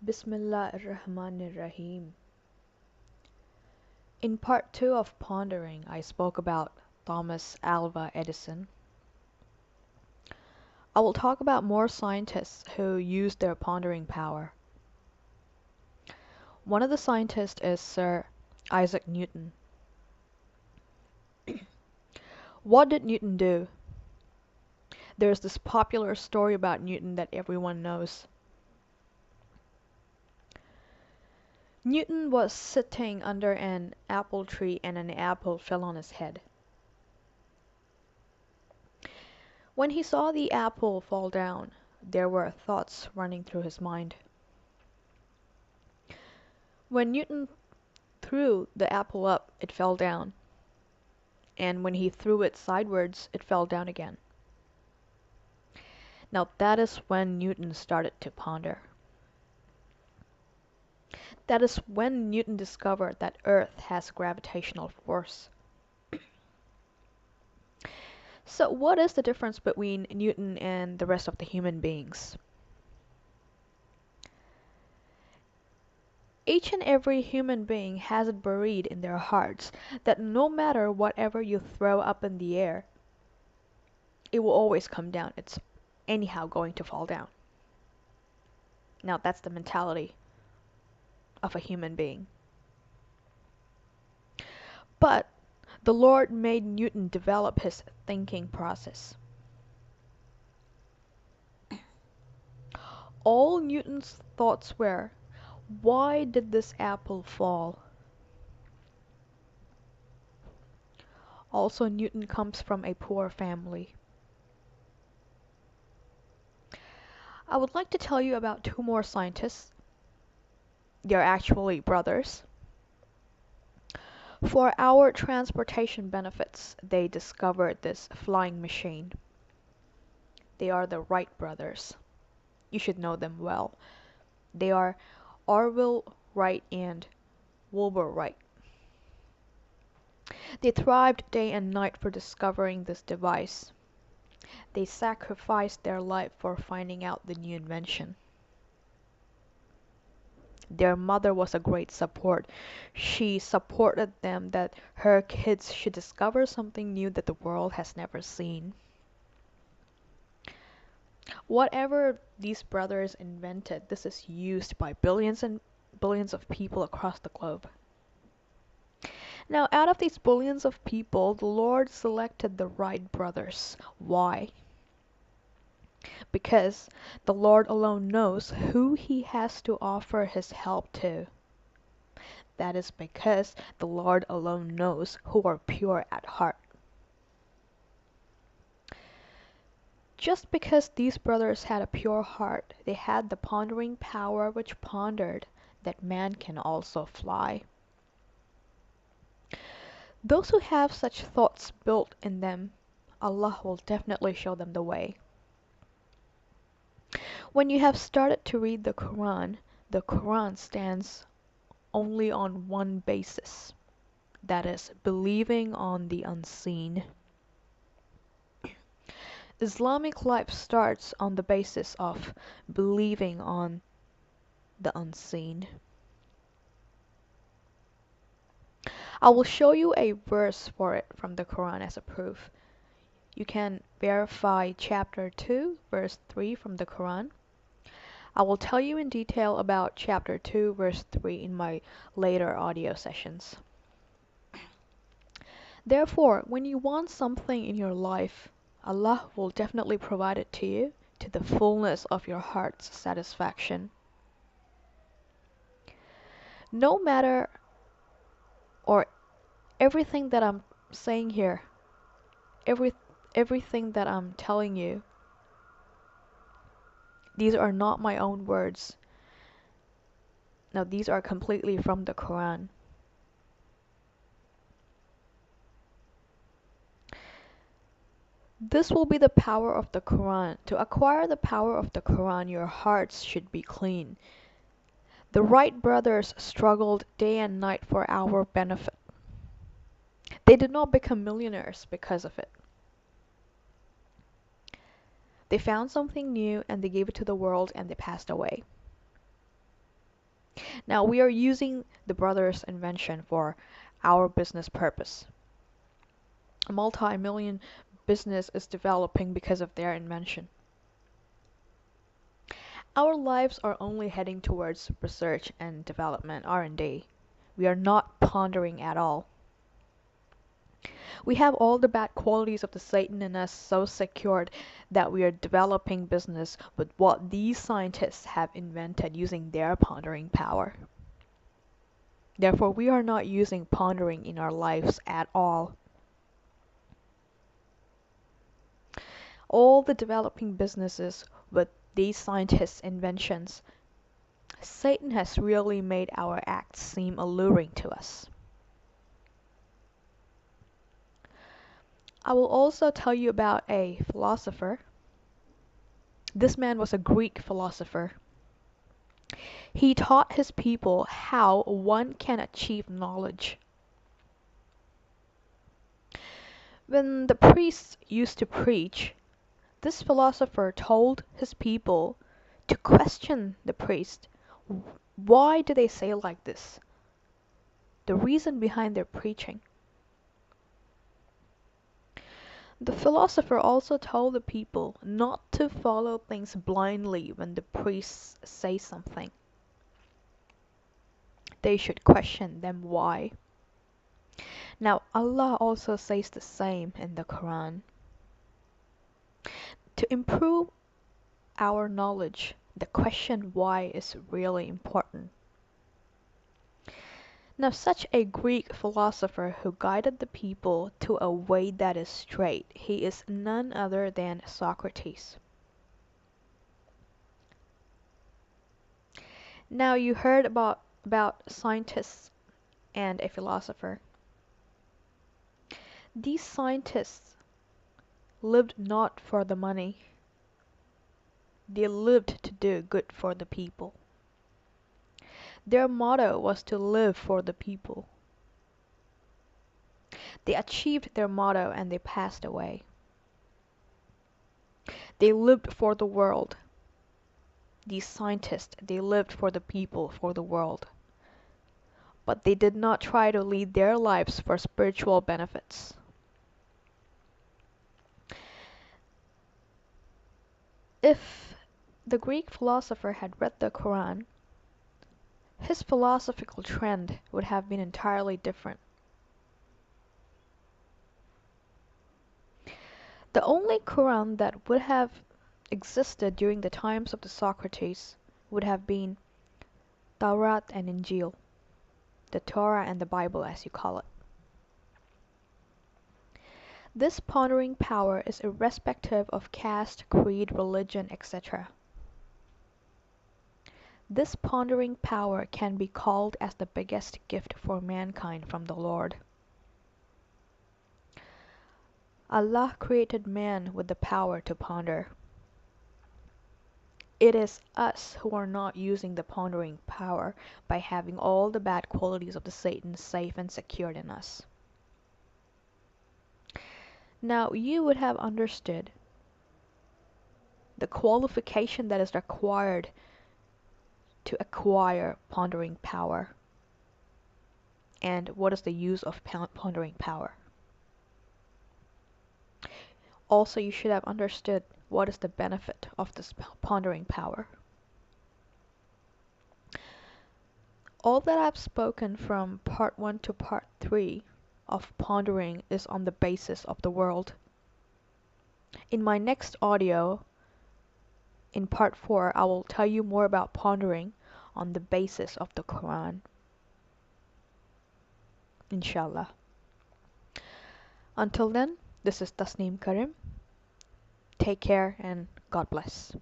Bismillahir-Rahmanir-Rahim. In part 2 of Pondering, I spoke about Thomas Alva Edison. I will talk about more scientists who used their pondering power. One of the scientists is Sir Isaac Newton. What did Newton do? There's this popular story about Newton that everyone knows. Newton was sitting under an apple tree and an apple fell on his head. When he saw the apple fall down, there were thoughts running through his mind. When Newton threw the apple up, it fell down, and when he threw it sidewards, it fell down again. Now that is when Newton started to ponder. That is when Newton discovered that Earth has gravitational force. So what is the difference between Newton and the rest of the human beings? Each and every human being has it buried in their hearts that no matter whatever you throw up in the air, it will always come down. It's anyhow going to fall down. Now that's the mentality of a human being. But the Lord made Newton develop his thinking process. All Newton's thoughts were, why did this apple fall? Also, Newton comes from a poor family. I would like to tell you about two more scientists. They're actually brothers. For our transportation benefits, they discovered this flying machine. They are the Wright brothers. You should know them well. They are Orville Wright and Wilbur Wright. They thrived day and night for discovering this device. They sacrificed their life for finding out the new invention. Their mother was a great support. She supported them that her kids should discover something new that the world has never seen. Whatever these brothers invented, this is used by billions and billions of people across the globe. Now, out of these billions of people, the Lord selected the Wright brothers. Why? Because the Lord alone knows who He has to offer His help to. That is because the Lord alone knows who are pure at heart. Just because these brothers had a pure heart, they had the pondering power which pondered that man can also fly. Those who have such thoughts built in them, Allah will definitely show them the way. When you have started to read the Quran stands only on one basis. That is, believing on the unseen. Islamic life starts on the basis of believing on the unseen. I will show you a verse for it from the Quran as a proof. You can verify chapter 2, verse 3 from the Quran. I will tell you in detail about chapter 2, verse 3 in my later audio sessions. Therefore, when you want something in your life, Allah will definitely provide it to you to the fullness of your heart's satisfaction. No matter or everything that I'm saying here, everything that I'm telling you, these are not my own words. Now, these are completely from the Quran. This will be the power of the Quran. To acquire the power of the Quran, your hearts should be clean. The Wright brothers struggled day and night for our benefit. They did not become millionaires because of it. They found something new and they gave it to the world and they passed away. Now we are using the brother's invention for our business purpose. A multi-million business is developing because of their invention. Our lives are only heading towards research and development, R&D. We are not pondering at all. We have all the bad qualities of the Satan in us so secured that we are developing business with what these scientists have invented using their pondering power. Therefore, we are not using pondering in our lives at all. All the developing businesses with these scientists' inventions, Satan has really made our acts seem alluring to us. I will also tell you about a philosopher. This man was a Greek philosopher. He taught his people how one can achieve knowledge. When the priests used to preach, this philosopher told his people to question the priest. Why do they say like this? The reason behind their preaching. The philosopher also told the people not to follow things blindly when the priests say something. They should question them why. Now Allah also says the same in the Quran. To improve our knowledge, the question why is really important. Now such a Greek philosopher who guided the people to a way that is straight, he is none other than Socrates. Now you heard about scientists and a philosopher. These scientists lived not for the money. They lived to do good for the people. Their motto was to live for the people. They achieved their motto and they passed away. They lived for the world. These scientists, they lived for the people, for the world. But they did not try to lead their lives for spiritual benefits. If the Greek philosopher had read the Quran, his philosophical trend would have been entirely different. The only Quran that would have existed during the times of the Socrates would have been Taurat and Injil, the Torah and the Bible as you call it. This pondering power is irrespective of caste, creed, religion, etc. This pondering power can be called as the biggest gift for mankind from the Lord. Allah created man with the power to ponder. It is us who are not using the pondering power by having all the bad qualities of the Satan safe and secured in us. Now you would have understood the qualification that is required to acquire pondering power and what is the use of pondering power. Also, you should have understood what is the benefit of this pondering power. All that I've spoken from part 1 to part 3 of pondering is on the basis of the world. In my next audio, in part 4, I will tell you more about pondering on the basis of the Quran. Inshallah. Until then, this is Tasneem Karim. Take care and God bless.